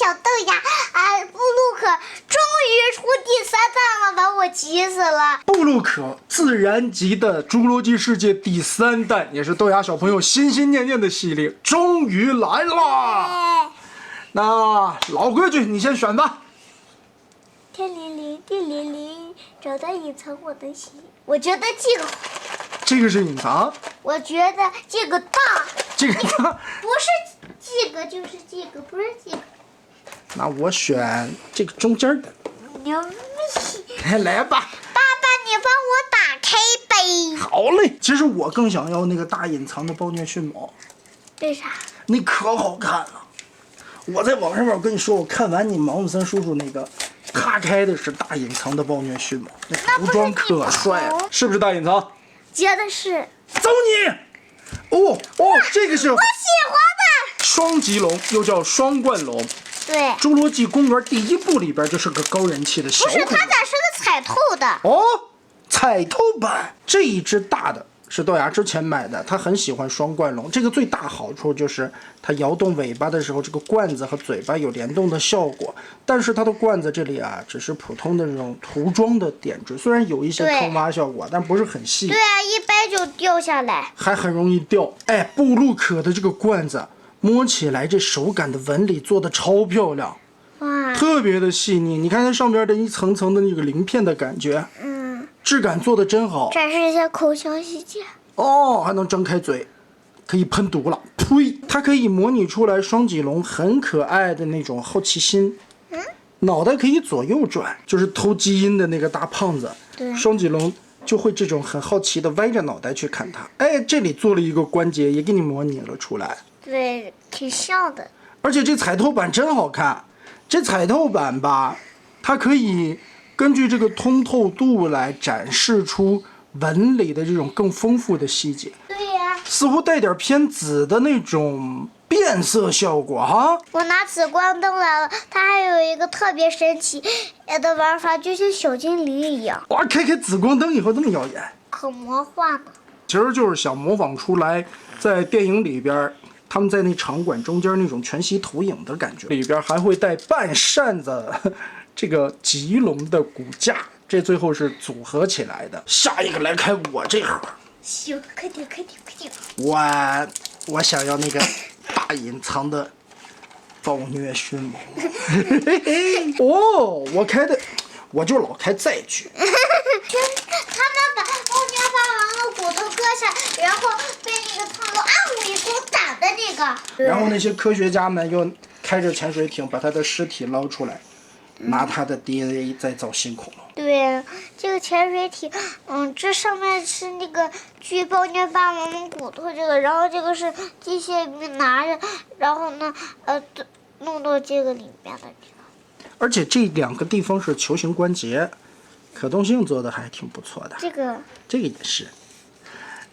小豆芽布魯克終於出第3弹了，把我急死了。布鲁克自然级的《侏羅紀世界》第3弹，也是豆芽小朋友心心念念的系列，终于来了。那老规矩，你先选吧。天灵灵，地灵灵，找到隐藏我的心。我觉得这个是隐藏。我觉得这个大。这个大。不是这个，就是这个，不是这个。那我选这个中间的。牛逼！来吧。爸爸，你帮我打开呗。好嘞。其實我更想要那個大隱藏的暴虐迅猛。為啥？那可好看了。我在網上面，我跟你說，我看完你毛姆森叔叔那個，他開的是大隱藏的暴虐迅猛，那塗裝可帥了，是不是大隱藏？覺得是。走你！哦，這個是我喜歡的雙棘龍，又叫雙冠龍。對，侏羅紀公園第1部裡邊就是個高人氣的小恐龍。不是，它咋是個彩透的？哦，彩透版。這一隻大的是豆芽之前買的，他很喜歡雙冠龍。這個最大好處就是它搖動尾巴的時候，這個冠子和嘴巴有聯動的效果。但是它的冠子這裡啊，只是普通的這種塗裝的點綴，雖然有一些坑洼效果，但不是很細。對啊，一掰就掉下來，還很容易掉。哎，布魯克的這個冠子摸起來，這手感的紋理做得超漂亮，哇，特別的細膩。你看它上邊的一層層的那個鱗片的感覺，質感做得真好。展示一下口腔細節。哦，還能張開嘴，可以噴毒了。呸！它可以模擬出來雙脊龍很可愛的那種好奇心。腦袋可以左右轉，就是偷基因的那個大胖子。對，雙脊龍就會這種很好奇的歪着腦袋去看它。哎，這裡做了一個關節，也給你模擬了出來。對，挺像的。而且這彩透版真好看，這彩透版吧，它可以根據這個通透度來展示出紋理的這種更豐富的細節。對呀，似乎帶點偏紫的那種變色效果哈。我拿紫光燈來了，它還有一個特別神奇的玩法，就像小精靈一樣。哇，開紫光燈以後這麼耀眼，可魔幻了。其實就是想模仿出來在電影裡邊他們在那場館中間那種全息投影的感覺，裡邊還會帶半扇子這個棘龍的骨架，這最後是組合起來的。下一個來開我這盒。行，快點，快點，快點。我想要那個大隱藏的暴虐迅猛。哦，我開的，我就老開載具。他們把暴虐霸王的骨頭割下，然後被那個蒼龍武一攻打的那個。然後那些科學家們又開着潛水艇把他的屍體撈出來，拿他的 DNA 再造新恐龍。對，這個潛水艇，這上面是那個巨暴虐霸王的骨頭，這個，然後這個是機械兵拿着，然後呢，弄到這個裡面的。而且這兩個地方是球形關節，可動性做的還挺不錯的。這個也是。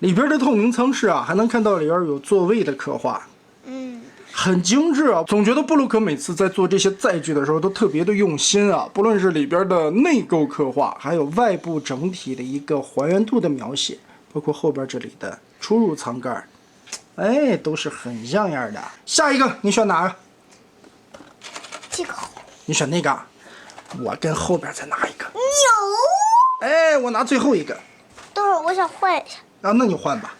裡邊的透明艙室啊，還能看到裡邊有座位的刻畫。很精緻啊！總覺得布魯克每次在做這些載具的時候都特別的用心啊，不論是裡邊的內構刻畫，還有外部整體的一個還原度的描寫，包括後邊這裡的出入艙蓋，哎，都是很像樣的。下一個你選哪個？這個。你選那個，我跟後邊再拿一個。牛。哎，我拿最後一個。等會兒我想換一下。啊，那你換吧。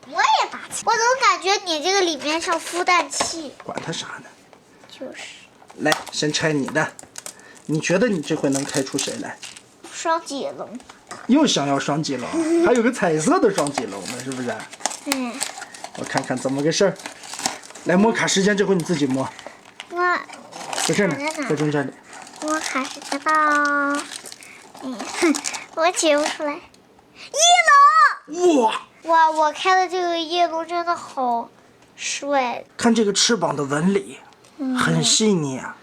我也拿起。我怎麼感覺你這個裡面像孵蛋器？管它啥呢？就是。來，先拆你的。你覺得你這回能開出誰來？雙脊龍。又想要雙脊龍，還有個彩色的雙脊龍呢，是不是？我看看怎麼個事兒。來，摸卡時間，這回你自己摸。在這呢，在中間裡。摸卡時間到。我解不出來。翼龍。哇，我開的這個翼龍真的好帥。看這個翅膀的紋理，很細膩啊。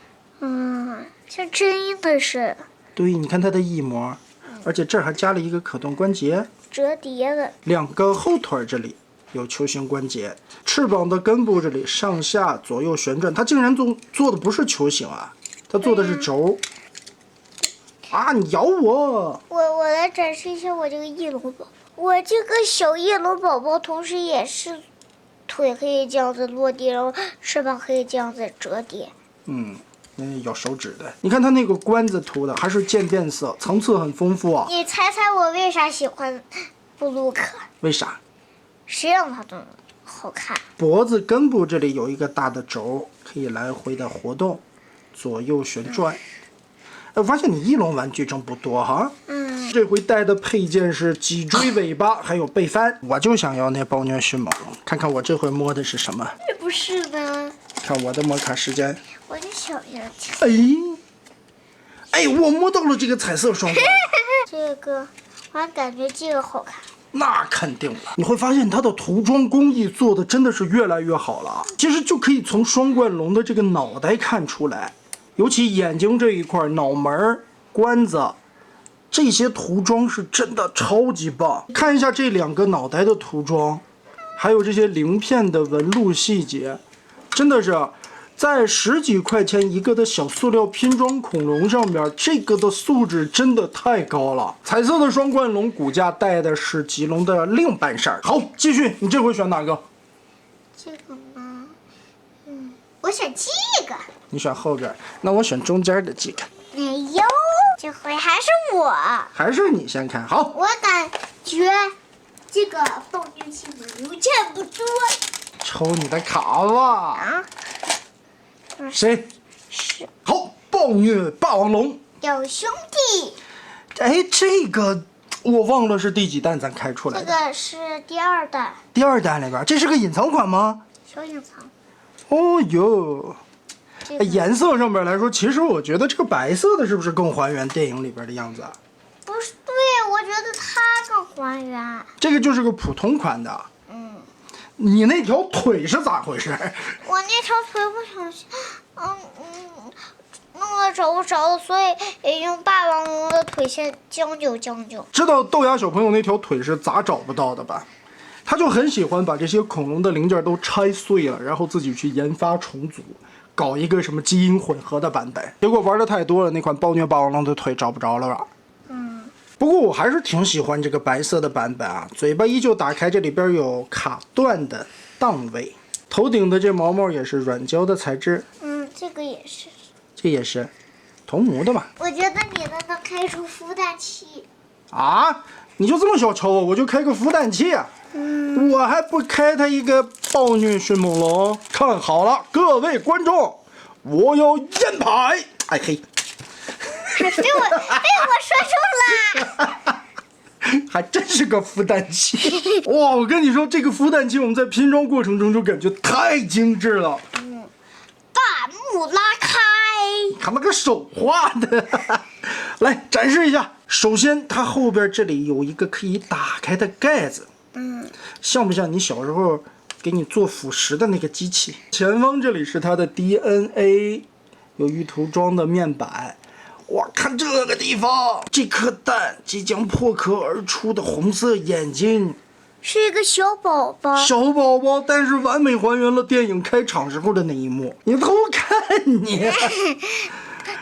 像真鷹的是。對，你看它的翼膜，而且這兒還加了一個可動關節，折疊的。兩個後腿這裡有球形關節，翅膀的根部這裡上下左右旋轉，它竟然做的不是球形啊，它做的是軸。啊！你咬我！我來展示一下我這個翼龍寶寶。我這個小翼龍寶寶同時也是腿可以這樣子落地，然後翅膀可以這樣子折疊。有手指的。你看它那個冠子塗的還是漸變色，层次很豐富啊。你猜猜我为啥喜歡布鲁克？为啥？誰讓它都好看。脖子根部這裡有一個大的軸，可以來回的活動，左右旋轉。我發現你翼龍玩具真不多哈。這回帶的配件是脊椎尾巴，還有背帆。我就想要那暴虐迅猛龍，看看我這回摸的是什麼。這不是的。看我的摩卡時間。我就想要。哎，我摸到了這個彩色雙冠。這個，我還感覺這個好看。那肯定了，你會發現它的塗裝工藝做的真的是越來越好了。其實就可以從雙冠龍的這個腦袋看出來，尤其眼睛這一塊、腦門、冠子，這些塗裝是真的超級棒。看一下這兩個腦袋的塗裝，還有這些鱗片的紋路細節，真的是在10幾塊錢一個的小塑料拼裝恐龍上面，這個的素質真的太高了。彩色的雙冠龍骨架帶的是棘龍的另半身。好，繼續，你這回選哪個？這個嗎？我選這個。你選後邊，那我選中間的這個。沒有，這回還是我。還是你先看。好，我感覺這個暴虐迅猛龍差不多。抽你的卡吧。誰？是。好，暴虐霸王龍。有兄弟。哎，這個我忘了是第幾彈咱開出來的。這個是第2彈。第2彈裡邊，這是個隱藏款嗎？小隱藏。哦喲。顏色上面來說，其實我覺得這個白色的是不是更還原電影裡邊的樣子啊？不是，對，我覺得它更還原。這個就是個普通款的。你那條腿是咋回事？我那條腿不小心，弄得找不着，所以用霸王龍的腿先將就。知道豆芽小朋友那條腿是咋找不到的吧？他就很喜歡把這些恐龍的零件都拆碎了，然後自己去研發重組，搞一個什麼基因混合的版本。結果玩的太多了，那款暴虐霸王龍的腿找不着了吧？不過我還是挺喜歡這個白色的版本啊，嘴巴依舊打開，這裡邊有卡斷的檔位，頭頂的這毛毛也是軟膠的材質。這個也是。這也是，銅模的吧？我覺得你的能開出孵蛋器。啊？你就這麼小瞧我，我就開個孵蛋器啊？我還不開它一個暴虐迅猛龍？看好了，各位觀眾，我要驗牌！哎嘿。被我說中了，還真是個孵蛋器哇！我跟你說，這個孵蛋器我們在拼裝過程中就感覺太精緻了。大幕拉開，看那個手畫的，來展示一下。首先，它後邊這裡有一個可以打開的蓋子，像不像你小時候給你做輔食的那個機器？前方這裡是它的 DNA， 有預塗裝的面板。哇，看這個地方，這顆蛋即將破殼而出的紅色眼睛，是一個小寶寶。小寶寶，但是完美還原了電影開場時候的那一幕。你偷看你！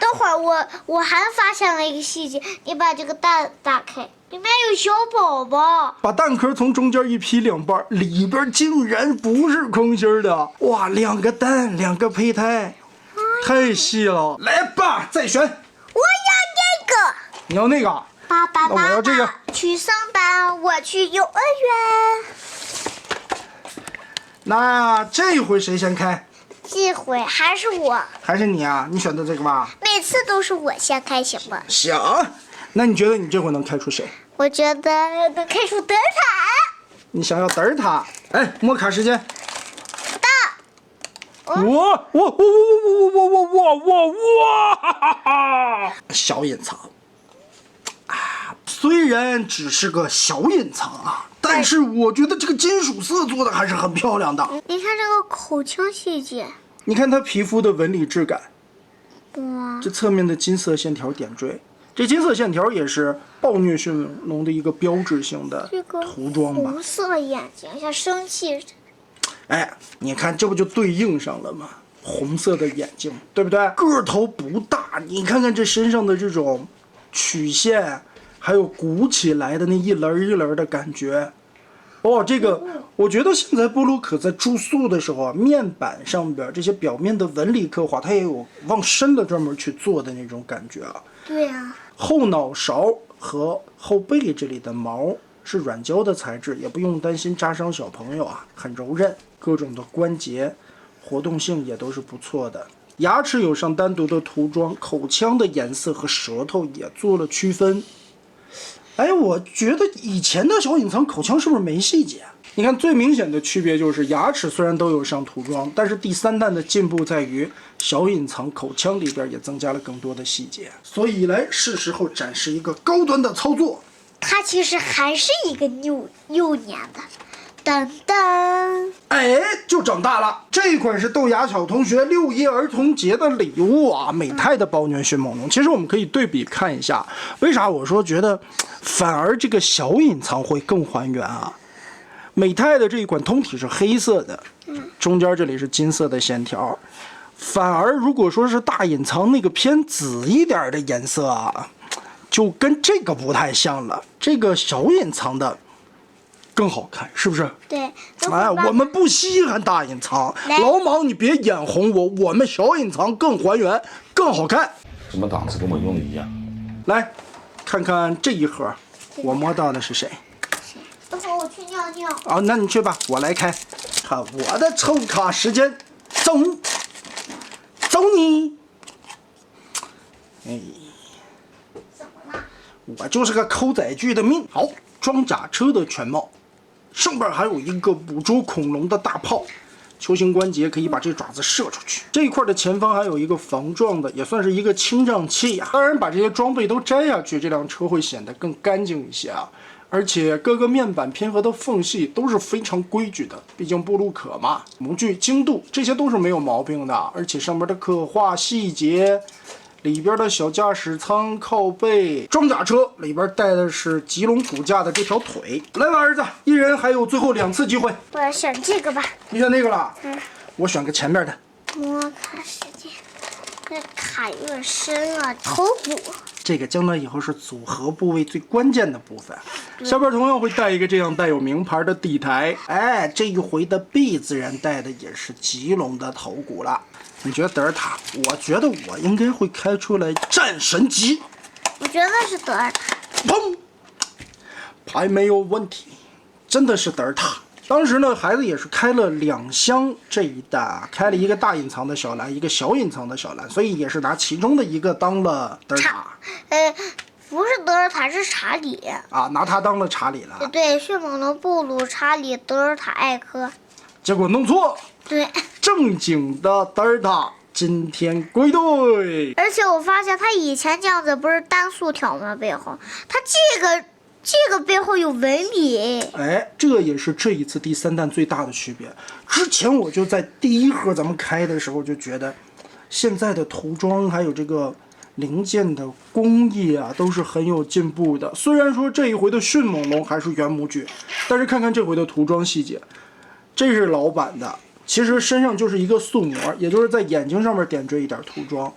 等會兒我還發現了一個細節，你把這個蛋打開，裡面有小寶寶。把蛋殼從中間一劈兩半，裡邊竟然不是空心的。哇，2個蛋，2個胚胎，太細了。來吧，再選。我要那個。你要那個？爸爸媽媽，那我要這個。去上班，我去幼兒園。那這回誰先開？這回還是我。還是你啊？你選的這個吧？每次都是我先開，行嗎？行。那你覺得你這回能開出誰？我覺得能開出德爾塔。你想要德爾塔？哎，摸卡時間。我小隱藏啊，雖然只是個小隱藏啊，但是我覺得這個金屬色做的還是很漂亮的。你看這個口腔細節，你看它皮膚的紋理質感，哇，這側面的金色線條點綴，這金色線條也是暴虐迅猛龍的一個標誌性的塗裝吧。紅色眼睛像生氣似的。哎，你看這不就對應上了嗎？紅色的眼睛，對不对？個頭不大，你看看這身上的這種曲線，還有鼓起來的那一輪一輪的感覺，哦，这个我觉得现在布鲁克在注塑的时候啊，面板上边这些表面的纹理刻畫，它也有往深了專門去做的那種感覺啊。對啊。後腦勺和後背這裡的毛是軟膠的材質，也不用擔心扎傷小朋友啊，很柔韌。各種的關節活動性也都是不錯的。牙齒有上單獨的塗裝，口腔的顏色和舌頭也做了區分。哎，我覺得以前的小隱藏口腔是不是沒細節？你看最明顯的區別就是牙齒雖然都有上塗裝，但是第三彈的進步在於小隱藏口腔裡邊也增加了更多的細節。所以來是時候展示一個高端的操作。它其實還是一個幼年的。噔噔，哎，就長大了。這一款是豆芽小同學6一兒童節的禮物啊，美泰的暴虐迅猛龍。其實我們可以對比看一下，為啥我說覺得反而這個小隱藏會更還原啊？美泰的這一款通體是黑色的，中間這裡是金色的線條，反而如果說是大隱藏那個偏紫一點的顏色啊，就跟這個不太像了。這個小隱藏的更好看，是不是？對。哎，我們不稀罕大隱藏，老錨你別眼紅我，我們小隱藏更還原，更好看。什麼檔次跟我用的一樣。來，看看這一盒，我摸到的是誰？等會我去尿尿。哦，那你去吧，我來開。看我的抽卡時間，走你！哎，怎麼了？我就是個摳載具的命。好，裝甲車的全貌。上邊還有一個捕捉恐龍的大炮，球形關節可以把這爪子射出去。這一塊的前方還有一個防撞的，也算是一個清障器啊。當然，把這些裝備都摘下去，這輛車會顯得更乾淨一些啊。而且各個面板偏合的縫隙都是非常規矩的，畢竟布魯可嘛，模具精度這些都是沒有毛病的。而且上邊的刻畫細節。裡邊的小駕駛艙靠背，裝甲車裡邊帶的是棘龍骨架的這條腿。來吧，兒子，一人還有最後2次機會。我要選這個吧。你選那個了？我選個前面的。摸卡時間，這卡有點深啊，頭骨。這個將來以後是組合部位最關鍵的部分。下邊同樣會帶一個這樣帶有名牌的地台。哎，這一回的 B 自然帶的也是棘龍的頭骨了。你覺得德爾塔？我覺得我應該會開出來戰神級。我覺得是德爾塔。砰！牌沒有問題，真的是德爾塔。當時呢，孩子也是開了2箱這一彈，開了一個大隱藏的小藍，一個小隱藏的小藍，所以也是拿其中的一個當了德爾塔。不是德爾塔，是查理啊，拿他當了查理了。對，迅猛龍布魯、查理、德爾塔、艾科。結果弄錯。對，正經的德爾塔今天歸隊。而且我發現他以前這樣子不是單素條嗎？背後，他這個背後有紋理。哎，這也是這一次第3彈最大的區別。之前我就在第1盒咱們開的時候就覺得，現在的塗裝還有這個零件的工藝啊，都是很有進步的。雖然說這一回的迅猛龍還是原模具，但是看看這回的塗裝細節，這是老版的。其實身上就是一個塑模，也就是在眼睛上面點綴一點塗裝。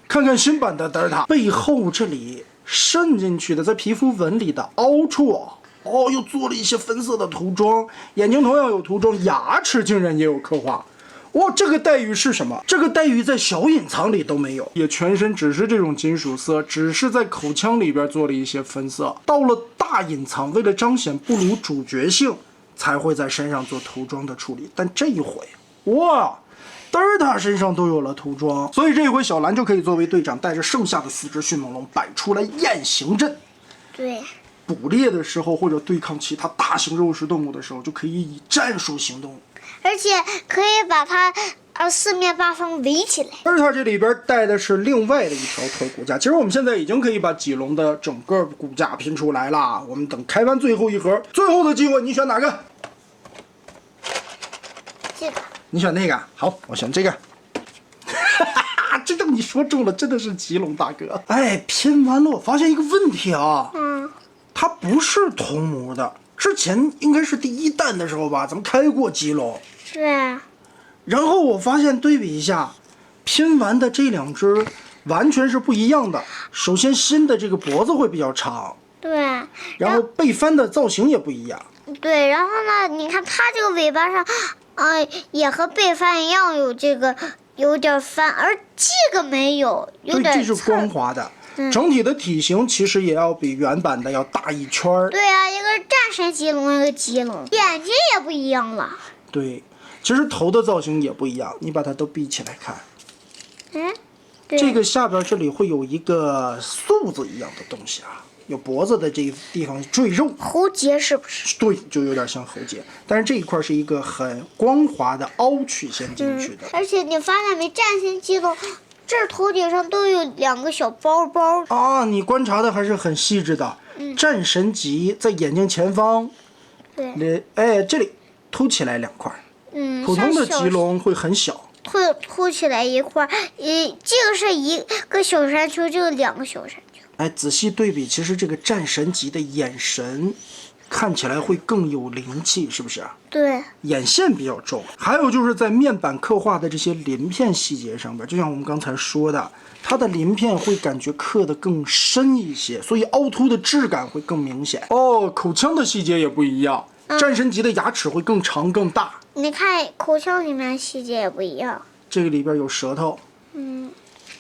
看看新版的德爾塔，背後這裡滲進去的在皮膚紋裡的凹處，哦，又做了一些分色的塗裝。眼睛同樣有塗裝，牙齒竟然也有刻畫。哇，這個待遇是什麼？這個待遇在小隱藏裡都沒有，也全身只是這種金屬色，只是在口腔裡邊做了一些分色。到了大隱藏，為了彰顯布魯主角性，才會在身上做塗裝的處理。但這一回，哇，德爾塔身上都有了塗裝，所以這一回小藍就可以作為隊長，帶着剩下的4隻迅猛龍擺出來雁行陣。對，捕獵的時候或者對抗其他大型肉食動物的時候，就可以以戰術行動，而且可以把它四面八方圍起來。德爾塔這裡邊帶的是另外的一條腿骨架。其實我們現在已經可以把棘龍的整個骨架拼出來了。我們等開完最後一盒，最後的機會，你選哪個？這個。你選那個。好，我選這個。真正你說中了，真的是棘龍大哥。哎，拼完了，我發現一個問題啊。它不是銅模的。之前應該是第1彈的時候吧，咱們開過棘龍。是啊。然後我發現對比一下，拼完的這2隻完全是不一樣的。首先新的這個脖子會比較長。對。然後背翻的造型也不一樣。对，然后呢，你看它这个尾巴上，也和背帆一样有这个有点翻，而这个没有，有点对，这是光滑的。整体的体型其实也要比原版的要大一圈儿。对啊，一个是战神棘龙，一个棘龙，眼睛也不一样了。对，其實頭的造型也不一樣，你把它都閉起來看。對，這個下邊這裡會有一個素子一樣的東西啊，有脖子的這個地方贅肉。喉結是不是？對，就有點像喉結，但是這一塊是一個很光滑的凹曲線進去的。而且你發現沒，戰神棘龍這兒頭頂上都有兩個小包包啊，你觀察的還是很細緻的。戰神棘在眼睛前方，對，哎，這裡凸起來兩塊。普通的棘龍會很小。凸起來一塊，這個是一個小山丘，這個兩個小山丘。哎，仔細對比，其實這個戰神棘的眼神看起來會更有靈氣，是不是啊？對，眼線比較重。還有就是在面板刻畫的這些鱗片細節上邊，就像我們剛才說的，它的鱗片會感覺刻得更深一些，所以凹凸的質感會更明顯。哦，口腔的細節也不一樣，戰神棘的牙齒會更長更大。你看口腔裡面細節也不一樣，這個裡邊有舌頭，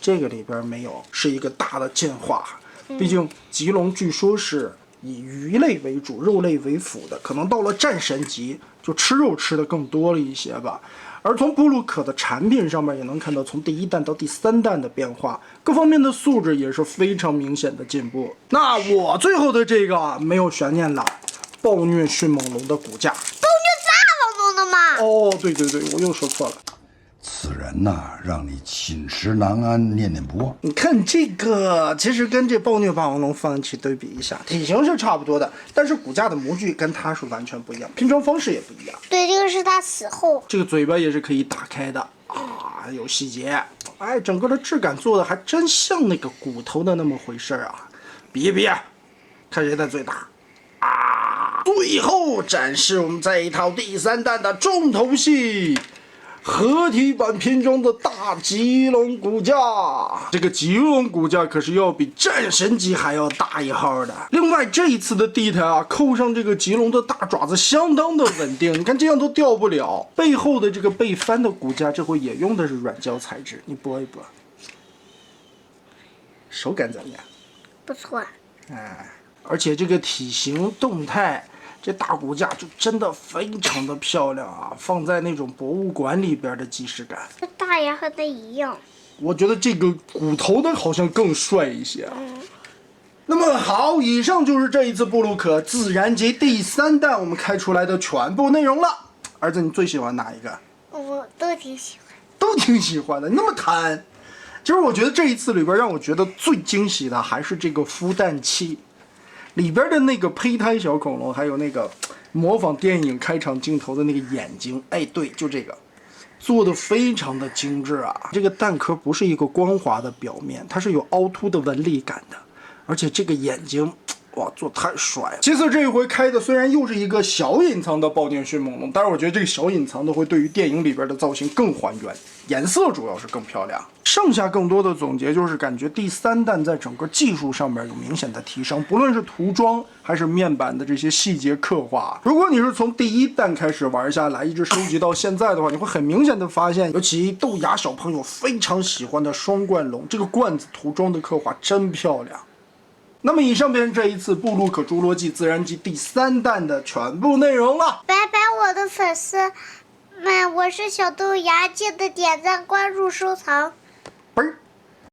這個裡邊沒有，是一個大的進化。畢竟棘龍據說是以魚類為主，肉類為輔的，可能到了戰神棘就吃肉吃的更多了一些吧。而從布魯克的產品上面也能看到從第1彈到第3彈的變化，各方面的素質也是非常明顯的進步。那我最後的這個沒有懸念了，暴虐迅猛龍的骨架。哦，對對對，我又說錯了。此人吶，讓你寢食難安，念念不忘。你看這個，其實跟這暴虐霸王龍放一起對比一下，體型是差不多的，但是骨架的模具跟它是完全不一樣，拼裝方式也不一樣。對，這個是它死後。這個嘴巴也是可以打開的啊，有細節。哎，整個的質感做的還真像那個骨頭的那麼回事啊！比一比，看誰的最大。啊！最後展示我們這一套第3彈的重頭戲，合體版拼裝的大棘龍骨架。這個棘龍骨架可是要比戰神棘還要大一號的。另外這一次的地台啊，扣上這個棘龍的大爪子相當的穩定，你看這樣都掉不了。背後的這個背帆的骨架，這回也用的是軟膠材質，你撥一撥，手感怎麼樣？不錯。哎。而且這個體型動態，這大骨架就真的非常的漂亮啊！放在那種博物館裡邊的既視感。這大爺和他一樣。我覺得這個骨頭的好像更帥一些啊。那麼好，以上就是這一次布魯克自然棘第3彈我們開出來的全部內容了。兒子，你最喜歡哪一個？我都挺喜歡。都挺喜歡的，你那麼貪。其實我覺得這一次裡邊讓我覺得最驚喜的還是這個孵蛋器。裡邊的那個胚胎小恐龍，還有那個模仿電影開場鏡頭的那個眼睛，哎，對，就這個，做的非常的精緻啊。這個蛋殼不是一個光滑的表面，它是有凹凸的紋理感的，而且這個眼睛，哇，做太帥了。其次這一回開的雖然又是一個小隱藏的暴虐迅猛龍，但是我覺得這個小隱藏的會對於電影裡邊的造型更還原，顏色主要是更漂亮。剩下更多的總結就是感覺第3彈在整個技術上面有明顯的提升，不論是塗裝還是面板的這些細節刻畫。如果你是從第1彈開始玩下來，一直收集到現在的話，你會很明顯的發現，尤其豆芽小朋友非常喜歡的雙冠龍，這個冠子塗裝的刻畫真漂亮。那麼以上便是這一次布魯克侏羅紀自然棘第3彈的全部內容了。拜拜，我的粉絲們，我是小豆芽，記得點讚、關注、收藏。